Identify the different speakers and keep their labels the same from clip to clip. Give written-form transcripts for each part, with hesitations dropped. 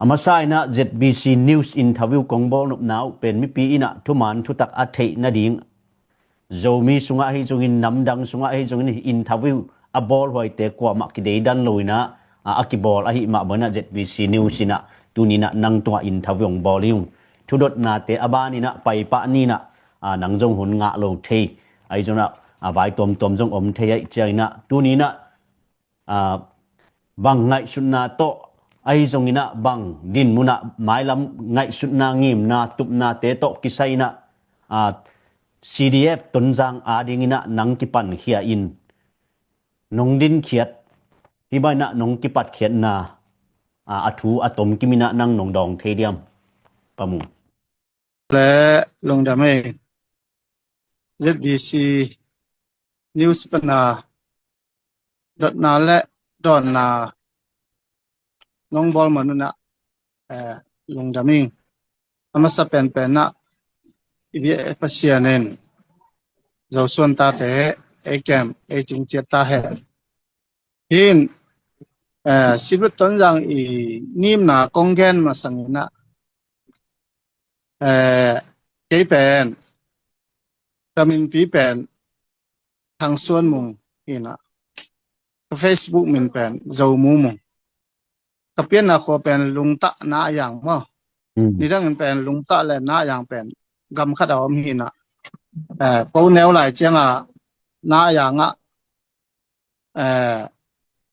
Speaker 1: Amasai na ZBC News interview kongbol nup nau pen mi pi ina thuman thutak athei na ding zomi sunga hi jongin namdang sunga hi jongin interview abol hoi te kwa ma ki dei dan loina akibol ahi ma bana ZBC News ina tunina nang tua interview ong boliung thudot na te abani na pai pa ni na nang jong hun nga lo thei ai jona vai tom tom jong om thei ai chaina tunina bang ngai sunna to ai zongina bang din muna mailam ngai sunna ngim na tupna te to kisaina CDF tonjang adingina nang kipan khia in nongdin khiat hibaina nong kipat khiat na athu atom kimina nang nongdong thediam pamu
Speaker 2: le longdame ZBC News pana dot na le don na nong bol manuna longdaming amasa pen na ibi pasianen zo son ta te ekem e chung che ta he hin sibut ton jang i nim na konggen ma sangina ke pen tamin pi pen thang suan mung ina Facebook min pen zo mu mung kapien na ko pen lungta na yang mo ni dang pen lungta le na yang pen gam khat awm hina pau neu lai chenga na yang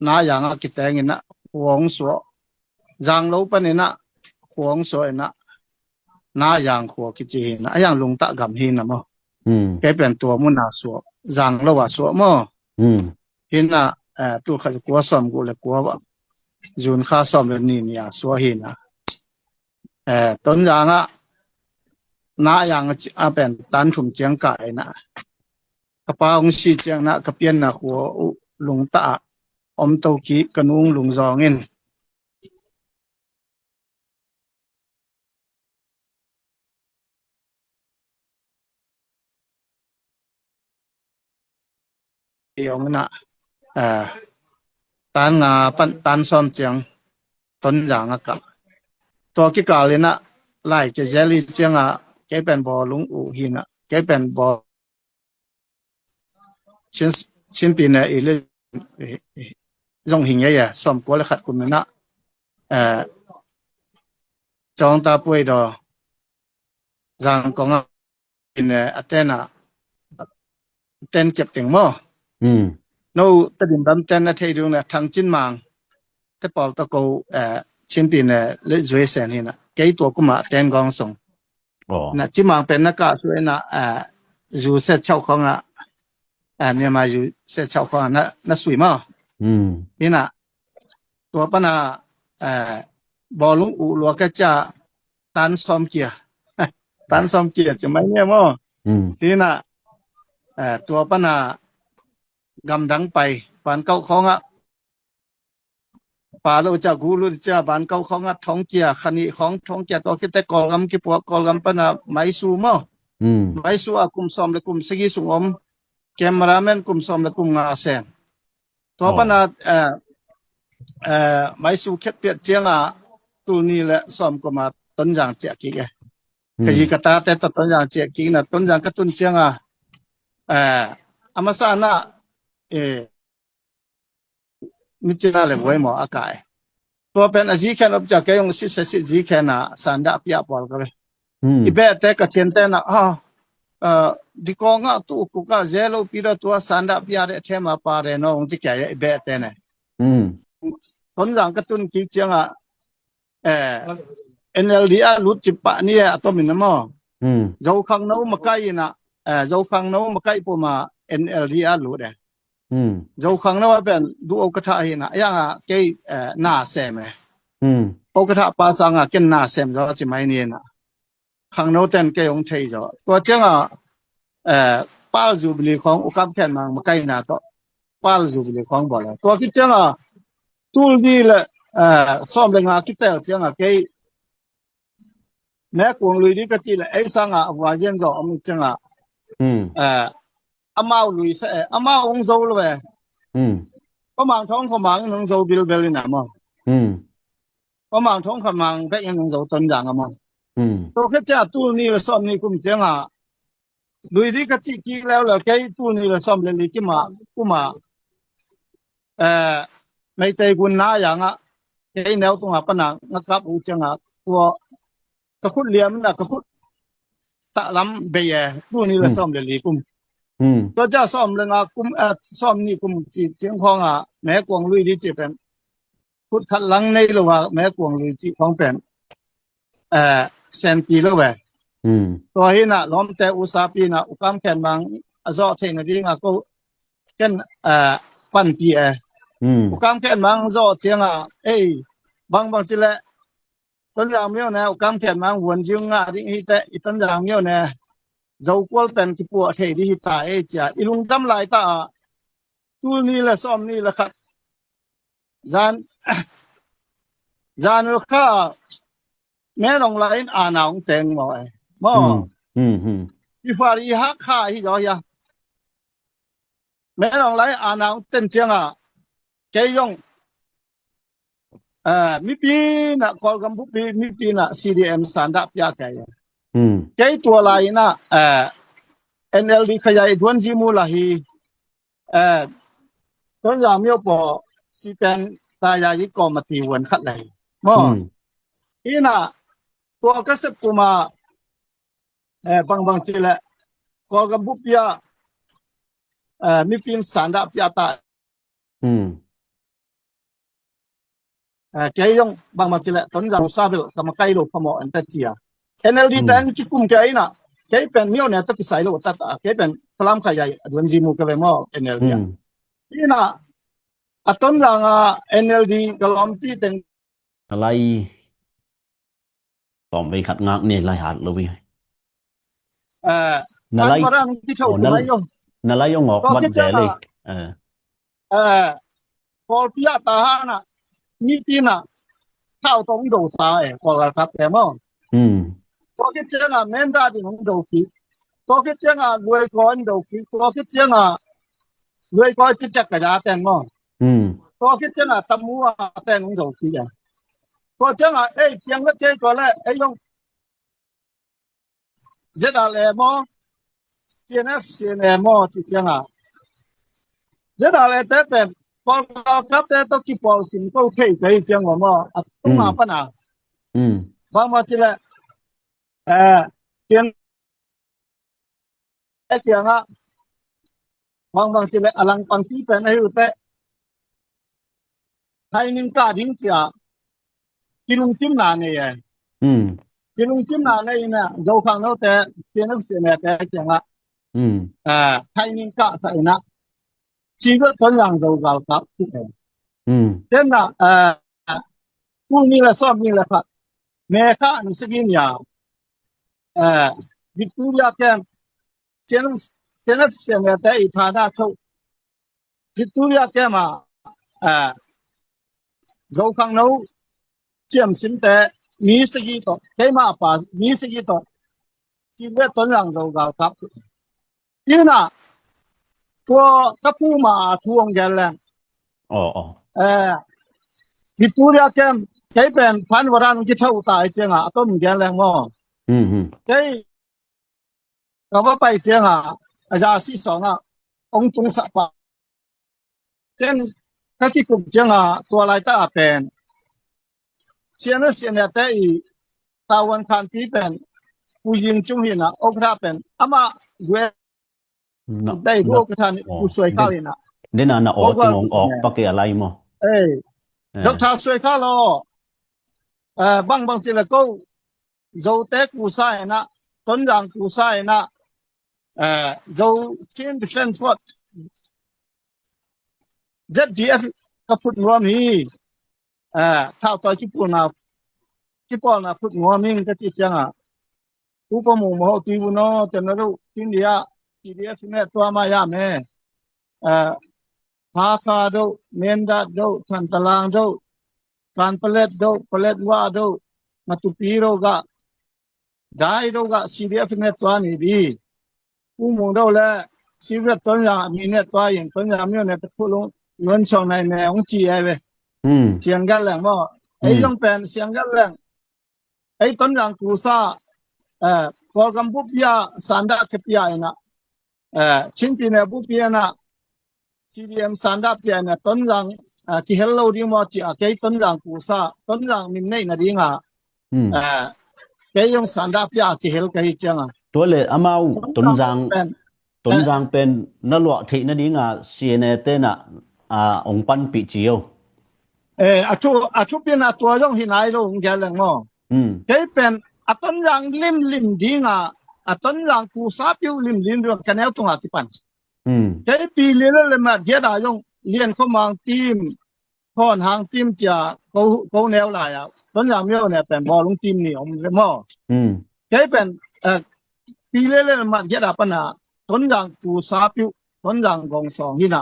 Speaker 2: na yang kiteng ina huang so jang lo panina huang so ina na yang kho kichi na ayang lungta gam hina mo ke pen tua mun na so jang lo wa so mo hina tu kha ko som go le ko wa jun kha som le ni ya so hina ton yang na yang a pen tan thum chiang kai na ka pa ong si chiang na ka pian na ho lungta om to ki kanung lung zong in yong na tan nga pan tan som chiang ton yang ka to ki ka le na lai ke jeli chiang ke pen bo lung u hina ke pen bo chin pin na ile jong hình ya som ko la khat kun na chong ta pui do jang kong in atena ten kep teng mo no ta dim dam ten na thei dung na thang chin mang te pol ta ko chin pin le zui sen hina ke to ku ma ten gong song na chi mang pen na ka su na zu se chao khongเนี่ยมาอยู่เสเจ้าของนะสวยมั้นี่น่ะตัวปะน่ะบอลุงอูหลวกะจะตันซอมเกียตันซอมเกียจะไม่เนี่ยมั้นี่น่ะตัวปะน่ะกำดังไปปานเก้าของปาโลจะกูรู้จะปานเก้าของท้องเกียคันนี้ของท้องเกียตัวคิดแต่กอลกำกิปวกอลกำปะน่ะไม้สู้มั้ไม้สู้กุมซอมและกุมสกีสุงอมcameraman kum som la kum nga sen to pana mai su khet piet chianga tu ni la som ko ma ton jang che ki ge ke yi kata te ton jang che ki na ton jang ka tun chianga amasa na mi china le boy mo akai to pen aji khan ob ja ke yong si se si ji khan na sanda pya pol ka be ibe te ka chen te na di ko nga tu ku ka zelo pira tu sanda pya de thema pa de no ong ji kya ye be te ne ton jang ka tun ki chianga NLD a lut chi pa ni to min mo zo khang no ma kai na zo khang no ma kai pu ma NLD a lut de zo khang no ben du o ka tha hi na ya ke na se me o ka tha pa sa nga ken na sem zo chi mai ni na khang no ten ke ong thei zo to chianga pa zu bli khong u kap khen mang ma kai na to pa zu bli khong bo la to ki chianga tul di le som le nga ki tel chianga ke ne kwong lui di ka chi le ai sa nga wa yen zo am chianga amao lui se amao ong zo lo we ko mang thong ko mang nong zo bil bel na mo ประมาณท้องขมังไปยังโซต้นอย่างอ่ะมั้งตัวแค่จะตู้นี่ละซ่อมนี่กุมเจียงอ่ะลุยดีกะจิกี้แล้วล่ะแกตู้นี่ละซ่อมเลยกิมากุมาไม่เตกุนนาอย่างอ่ะแกแนวตรงอ่ะปะนังนะครับอูจังอ่ะตัวตะคุดเหลี่ยมน่ะตะคุดตะลำเบียตู้นี่ละซ่อมเลยกุมตัวจะซ่อมเลยอ่ะกุมซ่อมนี่กุมจิเจียงของอ่ะแม่กวงลุยดีจิเป็นพุทธัดหลังในระว่าแม่กวงลุยจิของเป็นแสนปีแล้วแหวตัวเห็นน่ะล้อมแต่อุตสาปีน่ะอุกำแค่นบางอซอเทคโนโลยีก็เช่นปันปีอุกำแค่นบางซอเจียงอ่ะบางจิแลต้นยางเมียวนะอุกำแค่นบางวนจิงอ่ะที่แต่ต้นยางเมียวนะเจ้ากวลเป็นที่ปัวเทที่ตาจ้ะอีลุงดำลายตาตู้นี่ละซ่อมนี่ละครับจานลูกค้าแม่ลงไลน์อ่านเอาแต่งบ่บ่อีฟารีฮักค่าอีจอยาแม่ลงไลน์อ่านเอาเต้นเจียงอ่ะแกยงมีปีน่ะกอลกัมพูปีมีปีน่ะ CDM สันดาปยาแกแกตัวไลน์น่ะNLD ขยายดวนจิมูลาฮีต้นยามเมียวปอสิเป็นตายายิกอมติวนคัดไหลบ่อีน่ะตัวกษัตริย์กุมาบางจิละกอกัมพูปีมีปีนสันดาปยาตาแกยงบางจิละต้นยามซาเบลกำไกโลพมออันตะเจีย NLD แตงจิกุมแกน่ะแกเป็นเมียวเนี่ยตะกิไสโลตัดแกเป็นพลัมขยายดวนจิมูกะเวมอ NLD อีน่ะอะต้นยาง NLD กะลอมปีเป็น
Speaker 1: อะไรตอมไปขัดงากนี่หลายหาดเลยวิ
Speaker 2: นั่นว่าที่เท่าไหร่
Speaker 1: นั่นละยงออกบัดแดเลย
Speaker 2: พอปีตาหาน่ะมีปีน่ะเข้าตรงโดตาก็ครับแต่มั้งก็คิดจังแม่นดาดิงโดคิก็คิดจังรวยก่อนโดคิก็คิดจังรวยก่อนจิจักกะยาแต่งมั้งก็คิดจังตะมัวแต่งโดคิก็จังเพียงละเจก็แล้วยงเจดาเลมอCNF มอจิจังเจดาเลแต่เป็นพอกับแต่ตกิปอสิงก็เคยจังว่ามอตุ้มาปะนะบางว่าจิละเพียงเกียงบางจิละอลังปังที่เป็นให้อุเตไทยนิงกาดิงเจียกิลุงจิ้มนาเนี่ยกิลุงจิ้มนาเนี่ยนะโจคังโนแต่เพียงนักเสียเนี่ยแต่เกียงไทยนิงกาใส่นะชีวิตต้นอย่างโจกาลครับเช่นน่ะผู้นี้ละซ่อมนี่ละครับแม่ข้านี่สกินยาวิกตอเรียแกมเจนเสียเนี่ยแต่อีฐานะโชวิกตอเรียแกมโจคังโนเจียมสินแต่มีสกิโตเทมาป่ามีสกิโตชีวิตต้นอย่างโจกาลครับนี่น่ะตัวกับผู้มาทวงแกนแหละวิกตอเรียแกมใช้เป็นพันวรันที่เท่าตายเจียงต้นแกนแรงมั้งใช้ก็ว่าไปเจียงอาจารย์ที่สององค์ตรงสัปปะเช่นถ้าที่กลุ่มเจียงตัวลายตาเป็นเสียเนี่ยแต่อีตาวันคันที่เป็นผู้ยิงจุงหินองค์พระเป็นอามาเวได้รู้กระทานผู้สวยข้าเลยนะ
Speaker 1: เดนน่ะออกปะเกอะไรมั้ง
Speaker 2: ดอกทาสวยข้าลอบางจิละก็โจเตกูซ่านะต้นยางกูซ่านะโจเชียนดิเฟนฟอร์ด ZDF ก็พูดงวมีถ้าต่อที่ปอนะพูดงวมีก็จิจังอุปมงมโหตีบุโนจะนรู้อินเดีย TDF เนี่ยตัวมายาแม่พาคาโดเมนดาโดทันตลางโดการผลิตว่าโดมาตุปีโรกะได้โรกะ CDF เนี่ยตัวนี้ดีผู้มงโดและชีวิตต้นยางมีเนี่ยตัวอย่างต้นยางมีเนี่ยตะพูลงเงินช่องในแนวของจีไอเว้เชียงกันแหละว่า ไอ้ยองเป็นเสียงกันแรงไอ้ต้นอย่างกูซ่ากอกัมปุปยาสันดาเกปยานะชิงปีเนบุปยานะ CDM สันดาปยานะต้นอย่างที่เฮลโลดิมอจิไอ้ต้นอย่างกูซ่าต้นอย่างมินเนนะดิงะไอ้ยองสันดาปยาที่เฮลกะฮิจัง
Speaker 1: ตัวเลยอมาต้นอย่างเป็นนลวะที่นะดิงะเสียเนเตนะองปันปิจิโอ
Speaker 2: อาชุเป็นตัวย่องหินายโลงแกแรงมอไอ้เป็นต้นอย่างลิมดิงะต้นอย่างกูซ่าปิวลิมเรื่องกันแนวตรงที่ปันไอ้ปีเลี้ยนเลยมาเดียดายงเรียนเข้ามาทีมพอนหางทีมจะเขาแนวหลายต้นอย่างเมียวเนี่ยเป็นบอลลงทีมนี่ผมมอไอ้เป็นปีเลี้ยนมาเดียดาปนะต้นอย่างกูซ่าปิวต้นอย่างกองสองนี่นะ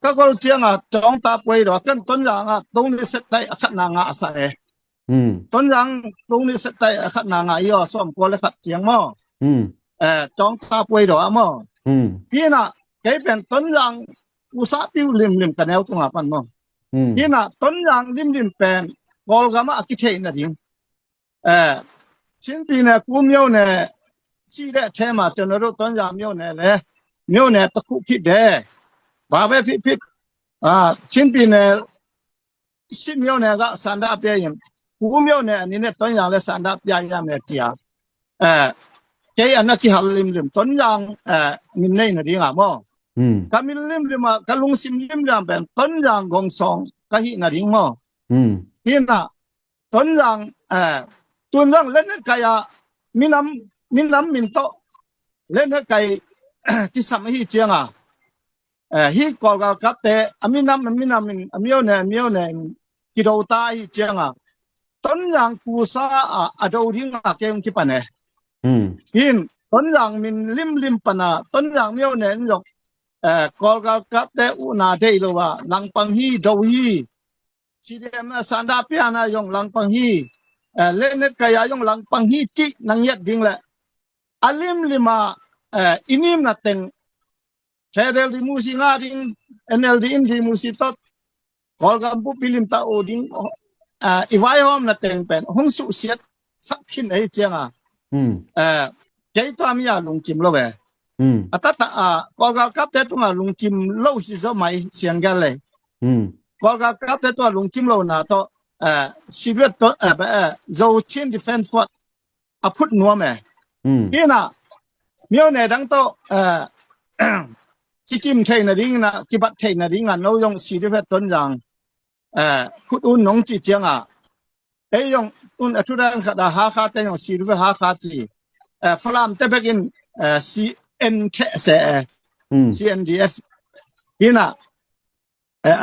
Speaker 2: ก็ก็เจียงจองตาป่วยดอกกันต้นอย่างตรงนี้เสร็จได้ขัดนางอาศัยต้นอย่างตรงนี้เสร็จได้ขัดนางย่อซ่อมกว่าเลยขัดเจียงมอจองตาป่วยดอกมอพี่น่ะแกเป็นต้นอย่างอุตสาหปิวลิมกันแนวตรงปันมอพี่น่ะต้นอย่างลิมเป็นกอลกามาอคิเทนะดิชินปีเนี่ยกูเมียวเนี่ยสีได้แท้มาจนรู้ต้นอย่างเมียวเนี่ยเลยเมียวเนี่ยตะคุพิดเด้บาเวพิดชินปีเนี่ยสิเมียวเนี่ยก็สันดาปยามกูเมียวเนี่ยนี่เนี่ยต้นอย่างเลยสันดาปยามเนี่ยจีแกอันนั้นที่หัลลิมต้นอย่างมินเนนะดิงะมอกามิลลิมมากะลุงซิมลิมเป็นต้นอย่างกองสองกะหินะดิงมอนี่น่ะต้นอย่างตัวเรื่องเล่นกายมินำมินโตเล่นกายที่สมัยเจียงฮีกอกกับแต่มินำมินเมียวเนี่ยกิโดตาฮีเจียงต้นอย่างกูซ่าอดอดิงเกงที่ปะเนี่ยหินต้นอย่างมินลิมปนะต้นอย่างเมียวเนี่ยยกกอลกับแต่อุนาเดโลว่าลังปังฮีดอฮีซีเดมสันดาเปียนะยงลังปังฮีเล่นกายยงลังปังฮีจินังเย็ดดิงแหละอลิมาอินิมนะเต็งFederal di musi ngaring NLD di musi tot kolgam pu pilim ta oding iwayom na tengpen hong su siat sakhin ai chenga kei to amia lungkim lo we atata kolga kap te tunga lungkim lo si zo mai siangal le kolga kap te to lungkim lo na to sibet to zo chin defense fort aput nuwa me ina mio ne dang toที่กิมเทนะดิงนะที่บัดเทนะดิงโนยงสีดิเฟต้นอย่างพุดอุ่นหนงจีเจียงยงอุ่นอทุดันขดาหาคาเตยงสีดิเฟหาคาจีฝรั่งเตเบกินCNDF นี่นะ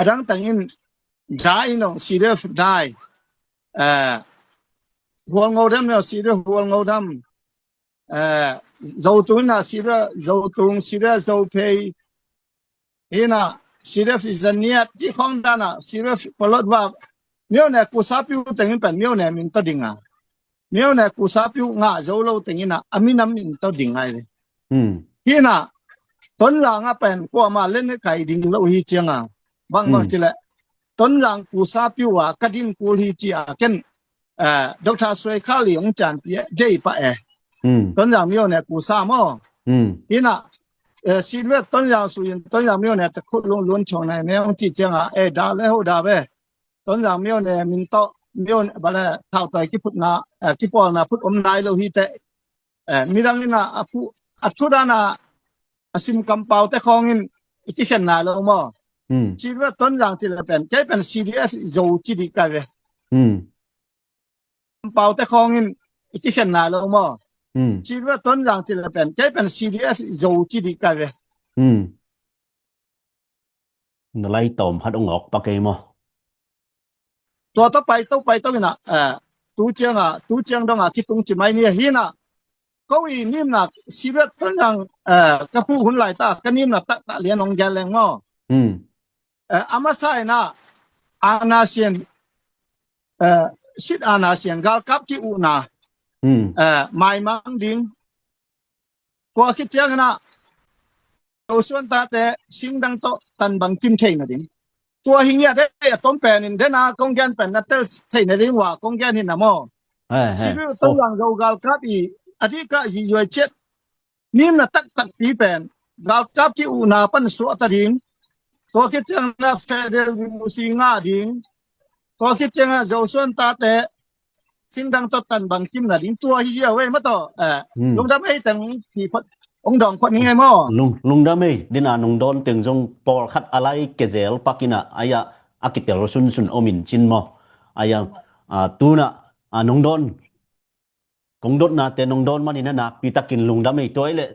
Speaker 2: ดังตังอินได้นงสีดิเฟได้หัวงูดำเนี่ยสีดิหัวงูดำโจตุนนะสีดิโจตุงสีดิโจเพย์ina siref izaniat ti khongdana siref polot wa myo ne kusapiu tengin pen myo ne min to dinga myo ne kusapiu nga zolo tengina aminam min to dinga ina ton lang a pen ko ma len kai ding lo hi chianga bang chile ton lang kusapiu wa kadin kul hi chi a ken dr swai khali ong chan pi dei pa ton lang myo ne kusa mo inaစီရွက်တွန်းရောင်ဆိုရင်တွန်းရောင်မြို့နယ်တစ်ခုလုံးလွန်းချုံနိုင်နေအောင်ကြည့်ကြငါဒါလည်းဟုတ်တာပဲတွန်းရောင်မြို့နယ်မင်းတော့မြို့ဘာလဲထောက်တိုင်ကိပုနာကိပေါ်နာပုအုံနိုင်လို့ဟိတဲ့မိရင်းနာအထုဒနာအစင်ကမ်ပေါတဲ့ခေါငင်อิขินนาလို့မောစီရွက်တွန်းရောင်ကြည့်လည်းပြန်ကျပြန် CDF ဇိုကြည့်ဒီကပဲပေါတဲ့ခေါငင်อิขินนาလို့မောชีวิตต้นอย่างจิละเป็นแค่เป็น CDF โจจิดีกันเลย
Speaker 1: นไล่ตอมพัดองออกปะเกมอ
Speaker 2: ตัวต่อไปต้องนะตูเจียงต้องคิดตรงจิไม่เนี่ยหินะก็อีนิ่มนะชีวิตต้นอย่างกระผู้หุ่นไหลตาก็นิ่มนะตะเลียนองแกแรงมออามาใส่นะอาณาเซียนชิดอาณาเซียนกาลกับที่อุนาไม่มังดิงกว่าคิดเจ้านะตัวส่วนตาแต่สิ่งดังโตตันบังกิมเทงนะดิง ตัวหิงเนี่ยได้ต้มแปนินเดนากงแกนเป็นนัตเตลใส่ในเรื่องว่ากงแกนหินนะมอชีวิตต้องหลังเรากาลกับอีอธิกะยิยวยเจ็ดนิ่มนะตักปีเป็นกาลกับที่อุณาปันสุอัตดิงตัวคิดจังนะเฟเดลมุสิงาดิงตัวคิดจังนะโจส่วนตาเตสิ่งดังตตันบางจิมนะดิงตัวหิยเว้ยมาต่อลงดำให้ตังที่องดองคนนี้ไงมอ
Speaker 1: ลุงดำไม่ดินานุงดอนตึงจงปอขัดอะไรเกเซลปักินะอายะอากิเตลซุนอมินจินมออายะตูนะนุงดอนกงดดนะแต่นุงดอนมันนี่นะปีตะกินลุงดำไม่ตัวเลย